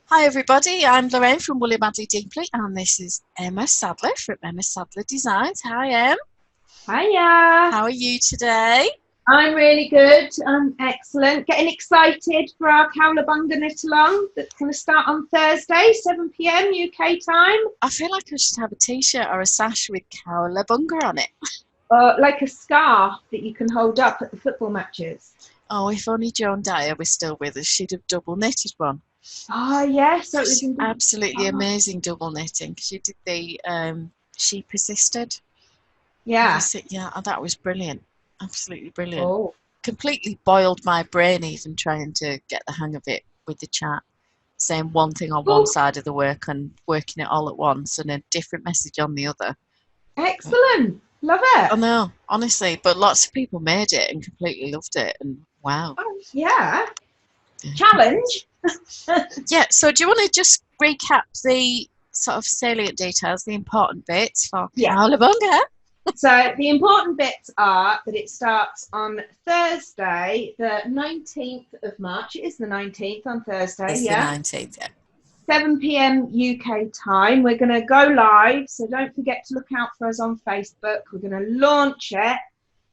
Hi everybody, I'm Loraine from Woolly Madly Deeply and this is Emma Sadler from Emma Sadler Designs. Hi Em. Hiya. How are you today? I'm really good. I'm excellent. Getting excited for our cowlabunga knit along that's going to start on Thursday, 7 p.m. UK time. I feel like I should have a t-shirt or a sash with cowlabunga on it. Like a scarf that you can hold up at the football matches. Oh, if only Joan Dyer was still with us, she'd have double knitted one. Oh, yeah. So it was Absolutely amazing double knitting because she did the She Persisted. Yeah. Yeah, that was brilliant. Absolutely brilliant. Oh. Completely boiled my brain even trying to get the hang of it with the chat. Saying one thing on one side of the work and working it all at once and a different message on the other. Excellent. Love it. I know, honestly, but lots of people made it and completely loved it and wow. Oh, yeah. Challenge. Yeah, so do you want to just recap the sort of salient details, the important bits for cowlabunga? So the important bits are that it starts on Thursday, the 19th of March. It is the 19th on Thursday, It's the 19th, yeah. 7 p.m. UK time. We're going to go live, so don't forget to look out for us on Facebook. We're going to launch it,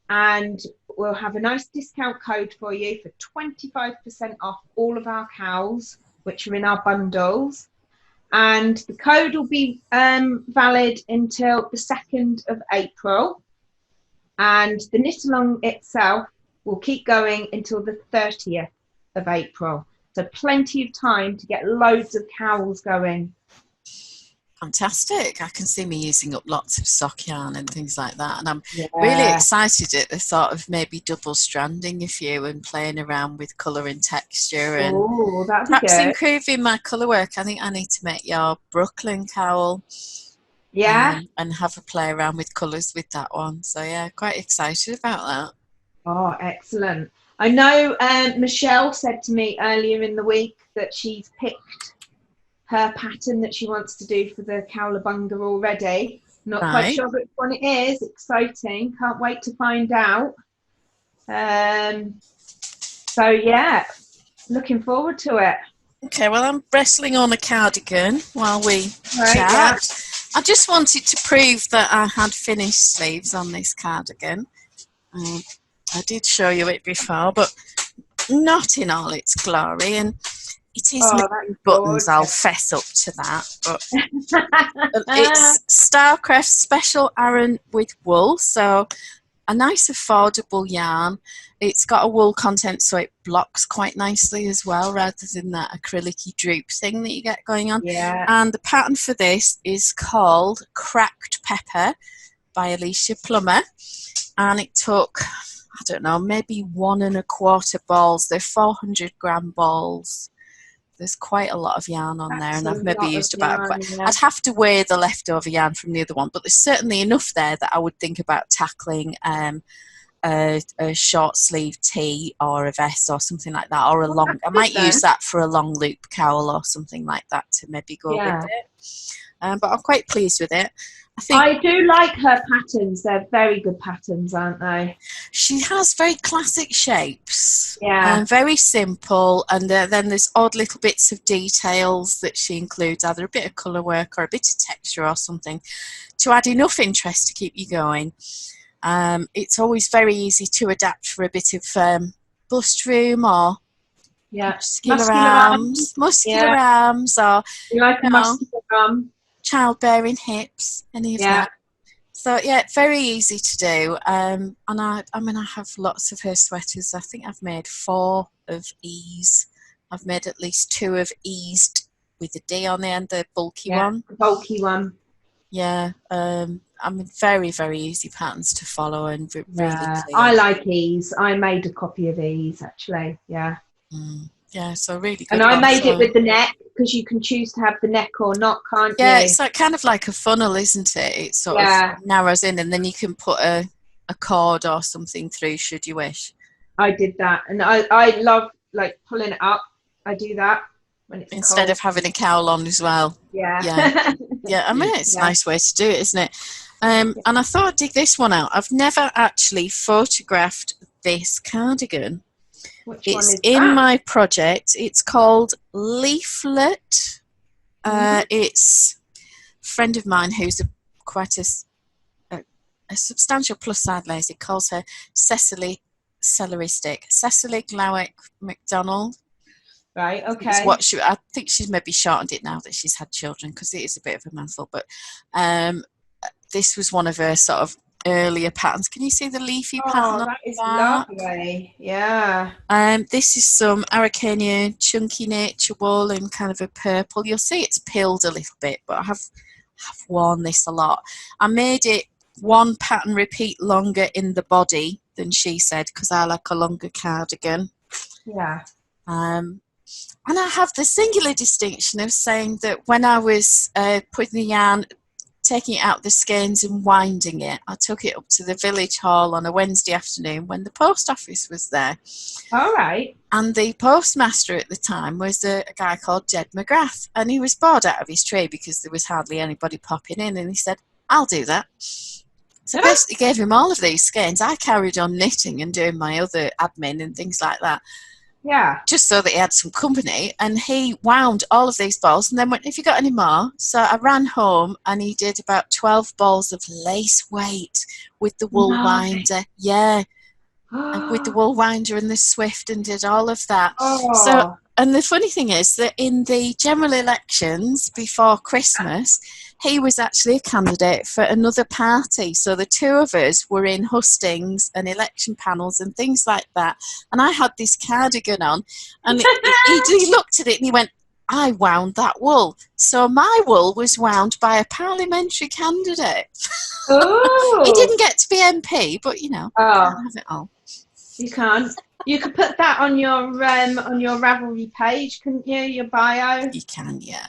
and we'll have a nice discount code for you for 25% off all of our cows, which are in our bundles. And the code will be valid until the 2nd of April. And the knit along itself will keep going until the 30th of April. So plenty of time to get loads of cowls going. Fantastic. I can see me using up lots of sock yarn and things like that. And I'm really excited at the thought of maybe double stranding a few and playing around with colour and texture and perhaps improving my colour work. I think I need to make your Brooklyn cowl. Yeah. And have a play around with colours with that one. So yeah, quite excited about that. Oh, excellent. I know Michelle said to me earlier in the week that she's picked her pattern that she wants to do for the cowlabunga already. Not quite sure which one it is. Exciting. Can't wait to find out. So yeah, looking forward to it. Okay, well I'm wrestling on a cardigan while we chat. Yeah. I just wanted to prove that I had finished sleeves on this cardigan. I did show you it before, but not in all its glory. And it is buttons, I'll fess up to that. But it's Starcraft Special Aran with wool, so a nice affordable yarn. It's got a wool content, so it blocks quite nicely as well, rather than that acrylic-y droop thing that you get going on. Yeah. And the pattern for this is called Cracked Pepper by Alicia Plummer. And it took, I don't know, maybe 1 1/4 balls. They're 400-gram balls. There's quite a lot of yarn on there, and I've maybe used about I'd have to weigh the leftover yarn from the other one, but there's certainly enough there that I would think about tackling a short sleeve tee or a vest or something like that, or a long. I might use that for a long loop cowl or something like that to maybe go with it. But I'm quite pleased with it. I do like her patterns. They're very good patterns, aren't they? She has very classic shapes. Yeah. And very simple. And then there's odd little bits of details that she includes, either a bit of colour work or a bit of texture or something, to add enough interest to keep you going. It's always very easy to adapt for a bit of bust room or muscular arms, or you like a muscular arm. Childbearing hips, any of that. So yeah, very easy to do. And I mean, I have lots of her sweaters. I think I've made 4 of ease. I've made at least 2 of eased with a D on the end, the bulky one. The bulky one. Yeah. I mean, very, very easy patterns to follow and really clear. I like ease. I made a copy of ease actually. Yeah. Yeah, so really good. And I made it with the neck, because you can choose to have the neck or not, can't you? Yeah, it's like kind of like a funnel, isn't it? It sort of narrows in, and then you can put a cord or something through should you wish. I did that, and I love like pulling it up. I do that when it's instead of having a cowl on as well. Yeah. I mean, it's a nice way to do it, isn't it? And I thought I'd dig this one out. I've never actually photographed this cardigan. Which one It's is in that? my project. It's called Leaflet. It's a friend of mine who's quite a substantial plus side lazy calls her Cecily Celery Stick. Cecily Glowick McDonald. Right, okay. It's what I think she's maybe shortened it now that she's had children, because it is a bit of a mouthful. But this was one of her sort of earlier patterns. Can you see the leafy pattern? Oh, that is lovely. Yeah. This is some Araucania chunky nature wool in kind of a purple. You'll see it's peeled a little bit, but I have worn this a lot. I made it one pattern repeat longer in the body than she said, because I like a longer cardigan. Yeah. And I have the singular distinction of saying that when I was putting the yarn, taking it out the skeins and winding it, I took it up to the village hall on a Wednesday afternoon when the post office was there. All right. And the postmaster at the time was a guy called Jed McGrath, and he was bored out of his tree because there was hardly anybody popping in, and he said, I'll do that. So basically gave him all of these skeins. I carried on knitting and doing my other admin and things like that. Yeah. Just so that he had some company, and he wound all of these balls and then went, have you got any more? So I ran home and he did about 12 balls of lace weight with the wool winder. Yeah. And with the wool winder and the Swift, and did all of that. So, and the funny thing is that in the general elections before Christmas, he was actually a candidate for another party. So the two of us were in hustings and election panels and things like that. And I had this cardigan on, and he looked at it and he went, I wound that wool. So my wool was wound by a parliamentary candidate. He didn't get to be MP, but you know, can't have it all. You can't. You could put that on your Ravelry page, couldn't you? Your bio. You can, yeah.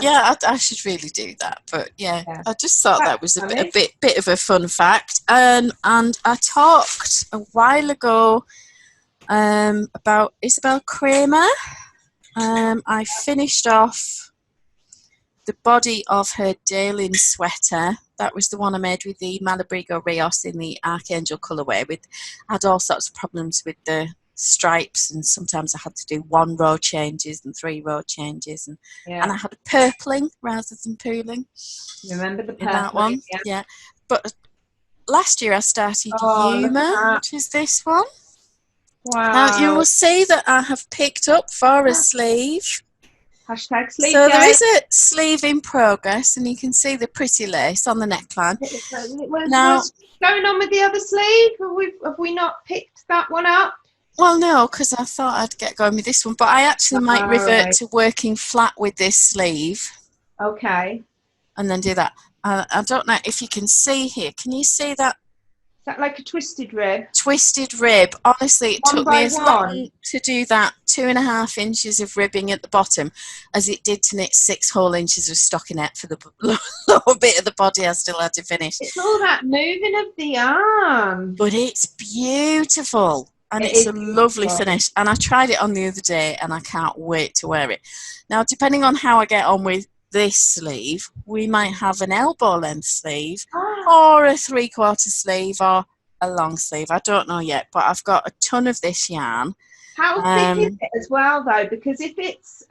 Yeah, I should really do that. But yeah. I just thought that was a bit of a fun fact. And I talked a while ago about Isabel Kraemer. I finished off the body of her Daylin sweater. That was the one I made with the Malabrigo Rios in the Archangel colourway. I had all sorts of problems with the stripes, and sometimes I had to do 1 row changes and 3 row changes, and I had purpling rather than pooling. Remember the purpling? In that one? Yeah. But last year I started Yume, which is this one. Wow. Now you will see that I have picked up for a sleeve. Hashtag sleeve. So there is a sleeve in progress, and you can see the pretty lace on the neckline. What's going on with the other sleeve? Have we not picked that one up? Well, no, because I thought I'd get going with this one, but I actually might revert to working flat with this sleeve. Okay. And then do that. I don't know if you can see here. Can you see that? Is that like a twisted rib? Twisted rib. Honestly, it took me as long to do that 2.5 inches of ribbing at the bottom as it did to knit 6 whole inches of stockinette for the lower bit of the body I still had to finish. It's all that moving of the arm. But it's beautiful. And it's a lovely finish. And I tried it on the other day, and I can't wait to wear it. Now, depending on how I get on with this sleeve, we might have an elbow length sleeve or a 3/4 sleeve or a long sleeve. I don't know yet, but I've got a ton of this yarn. How thick is it as well, though? Because if it's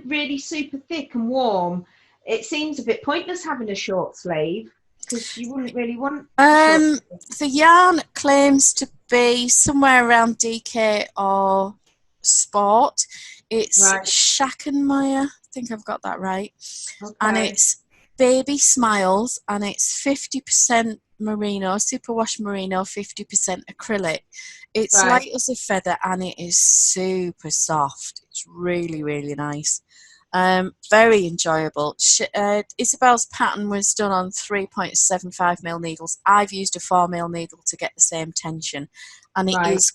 really super thick and warm, it seems a bit pointless having a short sleeve, because you wouldn't really want the yarn claims to be somewhere around DK or Sport. It's Schackenmeyer. I think I've got that right. Okay. And it's Baby Smiles, and it's 50% merino, superwash merino, 50% acrylic. It's light as a feather, and it is super soft. It's really, really nice. Very enjoyable. Isabel's pattern was done on 3.75mm needles. I've used a 4mm needle to get the same tension, and it is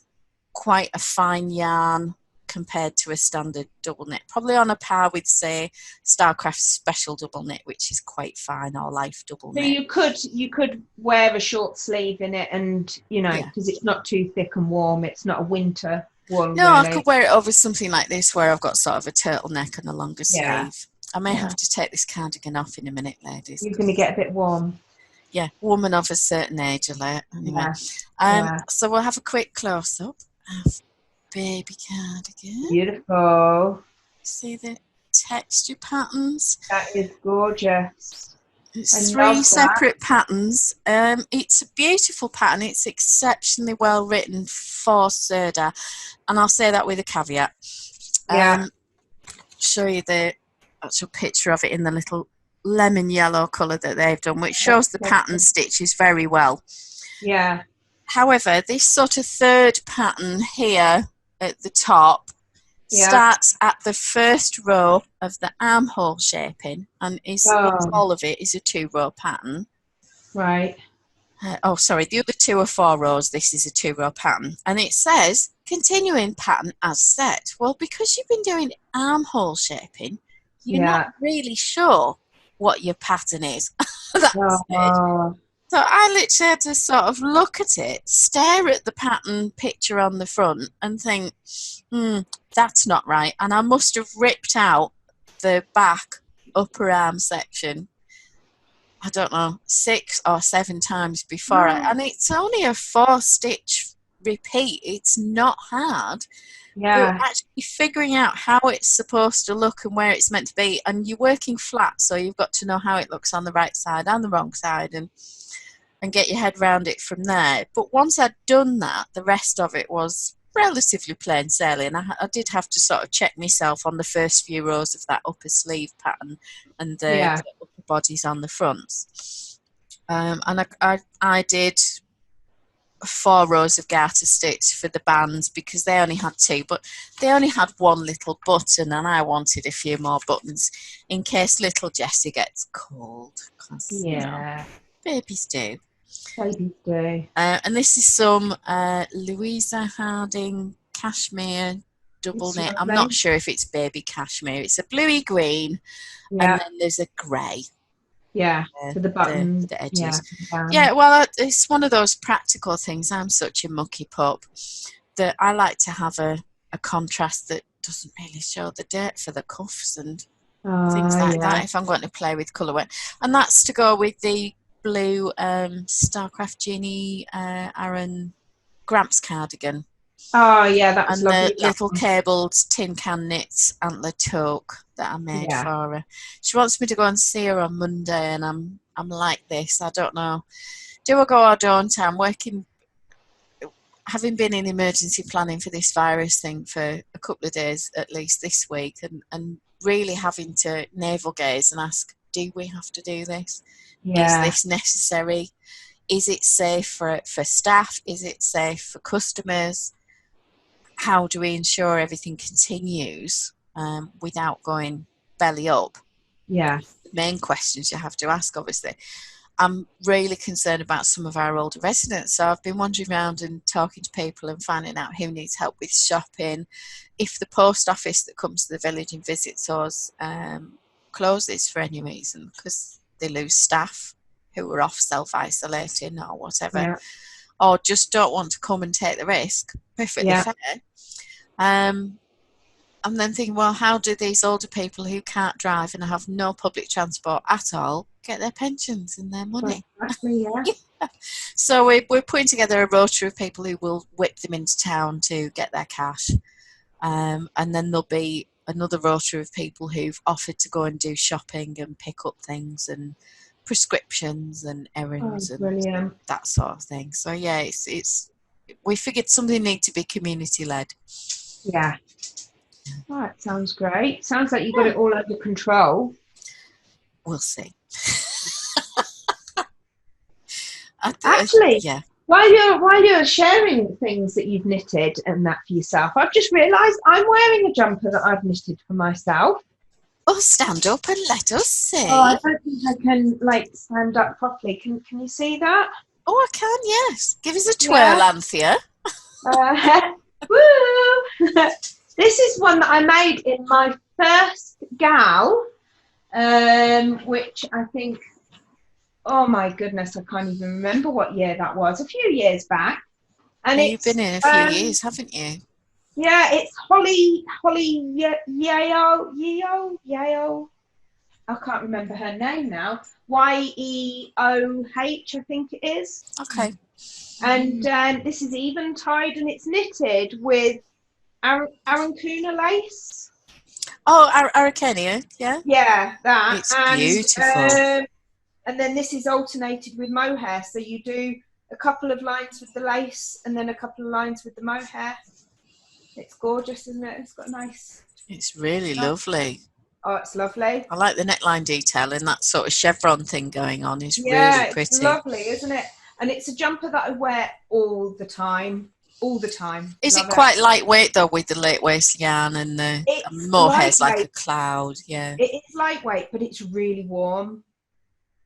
quite a fine yarn compared to a standard double knit, probably on a par with, say, Starcraft's special double knit, which is quite fine, or Life double knit. So you could wear a short sleeve in it, and because it's not too thick and warm, it's not a winter one. No, really. I could wear it over something like this, where I've got sort of a turtleneck and a longer sleeve. I may have to take this cardigan off in a minute, ladies. You're going to get a bit warm. Yeah, woman of a certain age, alert. Anyway, so we'll have a quick close up. baby cardigan. Beautiful. See the texture patterns? That is gorgeous. It's I 3 love that. separate patterns. It's a beautiful pattern. It's exceptionally well written for Sirdar, and I'll say that with a caveat. Yeah. Show you the actual picture of it in the little lemon yellow colour that they've done, which shows the pattern stitches very well. Yeah. However, this sort of third pattern here at the top starts at the first row of the armhole shaping, and all of it is a 2-row pattern. Right. Oh, sorry, the other 2 are 4 rows. This is a 2-row pattern. And it says, continuing pattern as set. Well, because you've been doing armhole shaping, you're not really sure what your pattern is. So I literally had to sort of look at it, stare at the pattern picture on the front and think, that's not right. And I must have ripped out the back upper arm section, I don't know, 6 or 7 times before it. And it's only a 4-stitch repeat. It's not hard. Yeah. But actually figuring out how it's supposed to look and where it's meant to be, and you're working flat, so you've got to know how it looks on the right side and the wrong side, and get your head around it from there. But once I'd done that, the rest of it was relatively plain sailing. I did have to sort of check myself on the first few rows of that upper sleeve pattern and the upper bodies on the fronts. And I did 4 rows of garter stitch for the bands because they only had 2, but they only had 1 little button, and I wanted a few more buttons in case little Jessie gets cold. You know, babies do. Babies do. And this is some Louisa Harding cashmere double knit. I'm not sure if it's baby cashmere. It's a bluey green, and then there's a grey. Yeah, for the buttons. The edges. Yeah, well, it's one of those practical things. I'm such a mucky pup that I like to have a contrast that doesn't really show the dirt for the cuffs and things like that if I'm going to play with colourway. And that's to go with the blue Starcraft Genie Aaron Gramps cardigan. Oh, yeah, that was lovely. And the little cabled tin can knits antler toque that I made for her. She wants me to go and see her on Monday, and I'm like this. I don't know. Do I go or don't? I'm working, having been in emergency planning for this virus thing for a couple of days at least this week, and really having to navel gaze and ask, do we have to do this? Is this necessary? Is it safe for staff? Is it safe for customers? How do we ensure everything continues without going belly up? Yeah. The main questions you have to ask, obviously. I'm really concerned about some of our older residents, so I've been wandering around and talking to people and finding out who needs help with shopping. If the post office that comes to the village and visits us closes for any reason because they lose staff who are off self-isolating or whatever, or just don't want to come and take the risk, perfectly fair. I'm then thinking, well, how do these older people who can't drive and have no public transport at all get their pensions and their money? Exactly, So we're putting together a rota of people who will whip them into town to get their cash. And then there'll be another rota of people who've offered to go and do shopping and pick up things and prescriptions and errands and that sort of thing. So yeah, it's we figured something needs to be community led. Yeah. Oh, that sounds great. Sounds like you got it all under control. We'll see. Actually, while you're sharing things that you've knitted and that for yourself, I've just realised I'm wearing a jumper that I've knitted for myself. Oh, stand up and let us see. Oh, I don't think I can stand up properly. Can you see that? Oh, I can. Yes. Give us a twirl, Anthea. Woo! This is one that I made in my first gal, which I think, oh my goodness, I can't even remember what year that was. A few years back. And you've been in a few years, haven't you? Yeah, it's Holly Yeo. I can't remember her name now. Yeoh, I think it is. Okay. And this is even tied and it's knitted with Arancuna lace. Oh, Araucania, yeah. Yeah, that. It's beautiful. And then this is alternated with mohair. So you do a couple of lines with the lace and then a couple of lines with the mohair. It's gorgeous, isn't it? It's got a nice... It's really lovely. Oh, it's lovely. I like the neckline detail and that sort of chevron thing going on. It's Yeah, really pretty. it's lovely, isn't it? And it's a jumper that I wear all the time. All the time. Is Love it quite lightweight though, with the late waist yarn and the mohair's like a cloud? Yeah. It is lightweight, but it's really warm.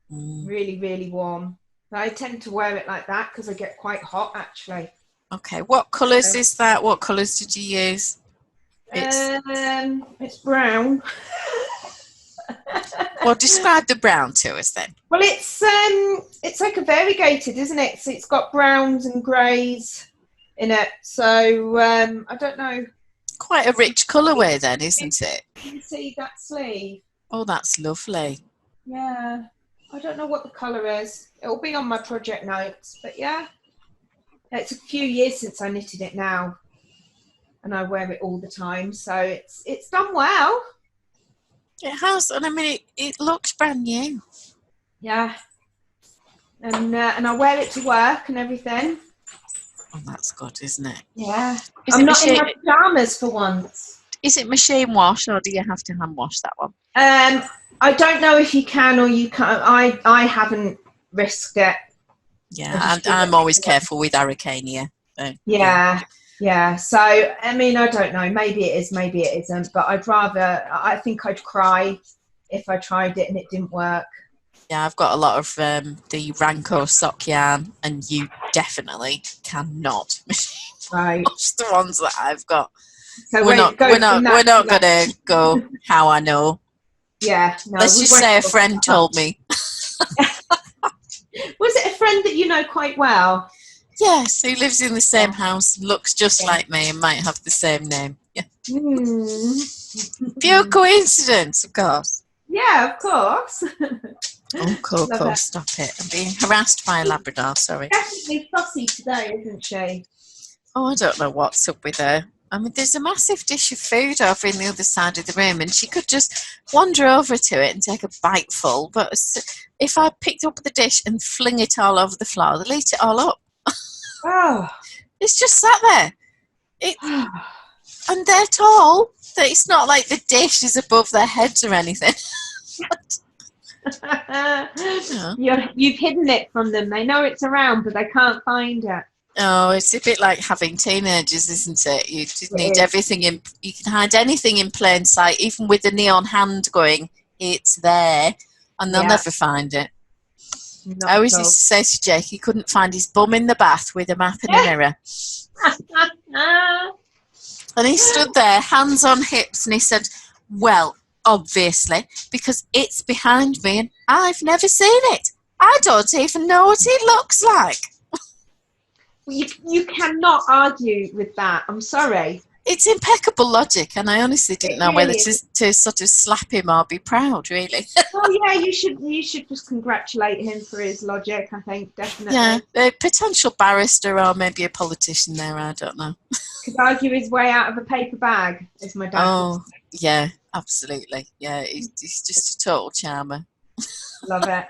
Really, really warm. I tend to wear it like that because I get quite hot, actually. Okay. What colours is that? What colours did you use? It's brown. Well, describe the brown to us then. Well, it's like a variegated, isn't it? So it's got browns and greys in it. So I don't know. Quite a rich colourway then, isn't it? You can see that sleeve. Oh, that's lovely. Yeah. I don't know what the colour is. It'll be on my project notes, but yeah. It's a few years since I knitted it now. And I wear it all the time, so it's done well. It has, and I mean, it looks brand new. Yeah. And I wear it to work and everything. Oh, that's good, isn't it? Yeah. I'm not in my pyjamas for once. Is it machine wash, or do you have to hand wash that one? I don't know if you can or you can't. I haven't risked it. Yeah, and I'm always careful with Araucania. So, yeah. So, I mean, I don't know. Maybe it is, maybe it isn't. But I think I'd cry if I tried it and it didn't work. Yeah, I've got a lot of the Ranco sock yarn, and you definitely cannot wash the ones that I've got. So we're not going to go how I know. Yeah. No, let's just say a friend told me. Was it a friend that you know quite well? Yes, who lives in the same house, looks just like me, and might have the same name. Yeah. Pure coincidence, of course. Yeah, of course. Oh, Coco, stop it. I'm being harassed by a Labrador, sorry. Definitely fussy today, isn't she? Oh, I don't know what's up with her. I mean, there's a massive dish of food over in the other side of the room, and she could just wander over to it and take a bite full. But if I picked up the dish and fling it all over the floor, they'll eat it all up. Oh. It's just sat there. And they're tall. It's not like the dish is above their heads or anything. You've hidden it from them. They know it's around, but they can't find it. Oh, it's a bit like having teenagers, isn't it? You just need everything in. You can hide anything in plain sight, even with the neon hand going, "It's there," and they'll never find it. I always used to say to Jake, he couldn't find his bum in the bath with a map and a mirror. And he stood there, hands on hips, and he said, "Well, obviously, because it's behind me and I've never seen it. I don't even know what it looks like." You cannot argue with that. I'm sorry. It's impeccable logic, and I honestly didn't know whether to sort of slap him or be proud, really. Oh yeah, you should just congratulate him for his logic, I think, definitely. Yeah, a potential barrister or maybe a politician there, I don't know. Could argue his way out of a paper bag, as my dad would say. Yeah, absolutely. Yeah, he's just a total charmer. Love it.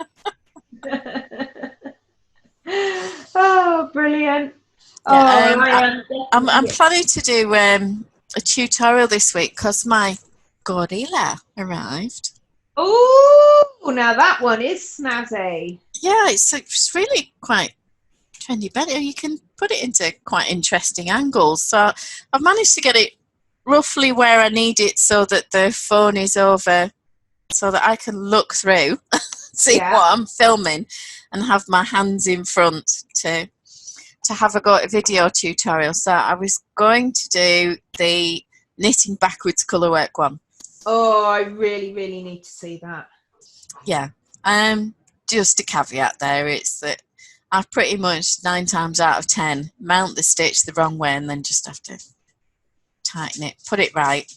Oh, brilliant. Yeah, I'm planning to do a tutorial this week because my gorilla arrived. Oh, now that one is snazzy. Yeah, it's really quite trendy, but you can put it into quite interesting angles. So I've managed to get it roughly where I need it so that the phone is over so that I can look through, see what I'm filming, and have my hands in front to have a go at a video tutorial. So I was going to do the knitting backwards colourwork one. Oh, I really, really need to see that. Yeah. Just a caveat there, it's that I pretty much 9 times out of 10 mount the stitch the wrong way and then just have to tighten it, put it right.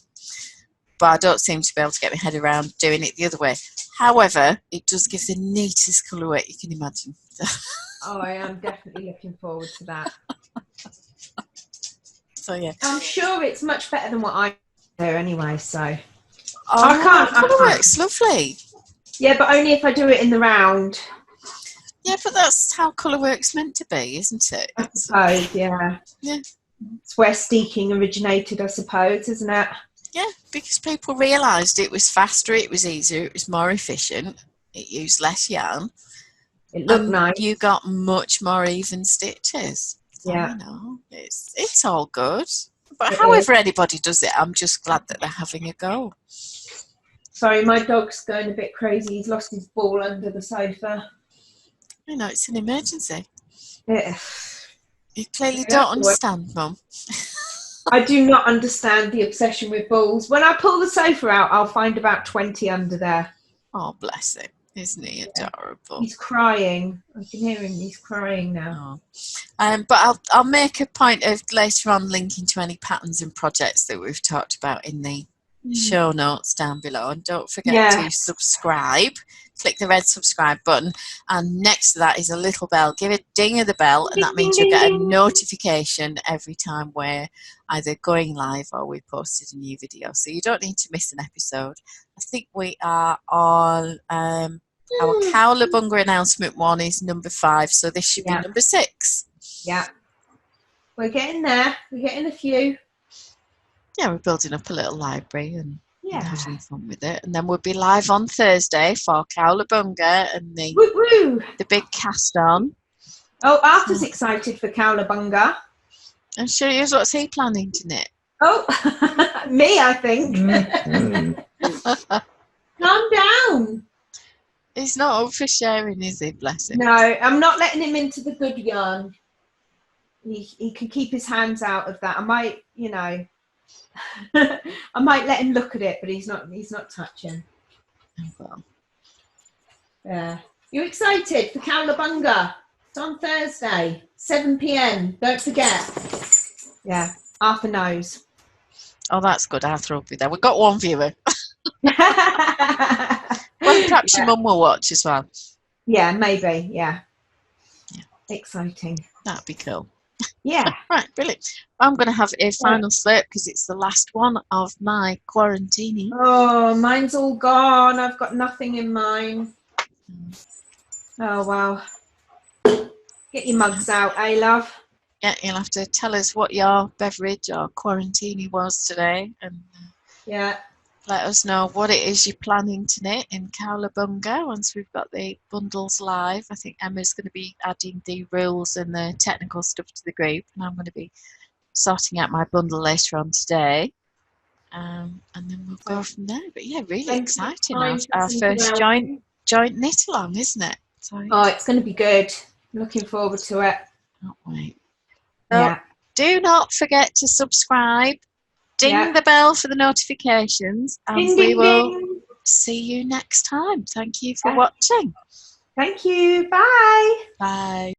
But I don't seem to be able to get my head around doing it the other way. However, it does give the neatest colourwork you can imagine. Oh, I am definitely looking forward to that. So yeah. I'm sure it's much better than what I do anyway, so. Oh, I can't. Colourwork's lovely. Yeah, but only if I do it in the round. Yeah, but that's how colourwork's meant to be, isn't it? I suppose, yeah. Yeah. It's where steeking originated, I suppose, isn't it? Yeah, because people realised it was faster, it was easier, it was more efficient, it used less yarn. It looked nice. You got much more even stitches. So, Yeah. you know, it's all good. But however anybody does it, I'm just glad that they're having a go. Sorry, my dog's going a bit crazy. He's lost his ball under the sofa. You know, it's an emergency. Yeah. You clearly don't understand, Mum. I do not understand the obsession with balls. When I pull the sofa out, I'll find about 20 under there. Oh, bless him. Isn't he adorable? He's crying. I can hear him. He's crying now. Oh. But I'll make a point of later on linking to any patterns and projects that we've talked about in the show notes down below. And don't forget to subscribe. Click the red subscribe button, and next to that is a little bell. Give a ding of the bell, and that means you'll get a notification every time we're either going live or we posted a new video. So you don't need to miss an episode. I think we are on our cowlabunga announcement one is number 5, so this should be number 6. Yeah, we're getting there. We're getting a few. Yeah, we're building up a little library and having fun with it. And then we'll be live on Thursday for cowlabunga and the big cast on. Oh, Arthur's excited for cowlabunga. And here's what's he planning to knit. Oh, me, I think. Calm down. He's not up for sharing, is he? Bless him. No, I'm not letting him into the good yarn. He can keep his hands out of that. I might, you know, I might let him look at it, but he's not touching. Well. Yeah. You excited for cowlabunga? It's on Thursday, 7 p.m. Don't forget. Yeah, Arthur knows. Oh, that's good. Arthur will be there. We've got one viewer. Well, perhaps your mum will watch as well. Yeah, maybe. Yeah. Exciting. That'd be cool. Yeah. Right, brilliant. I'm going to have a final slurp because it's the last one of my quarantine. Oh, mine's all gone. I've got nothing in mine. Oh, wow. Get your mugs out, eh, love? Yeah, you'll have to tell us what your beverage or quarantine was today, and let us know what it is you're planning to knit in cowlabunga once we've got the bundles live. I think Emma's going to be adding the rules and the technical stuff to the group, and I'm going to be sorting out my bundle later on today, and then we'll go from there. But yeah, really exciting. Our first joint knit along, isn't it? So, oh, it's going to be good. Looking forward to it. Can't wait. So, do not forget to subscribe. Ding the bell for the notifications, and we will see you next time. Thank you for watching. Thank you. Bye. Bye.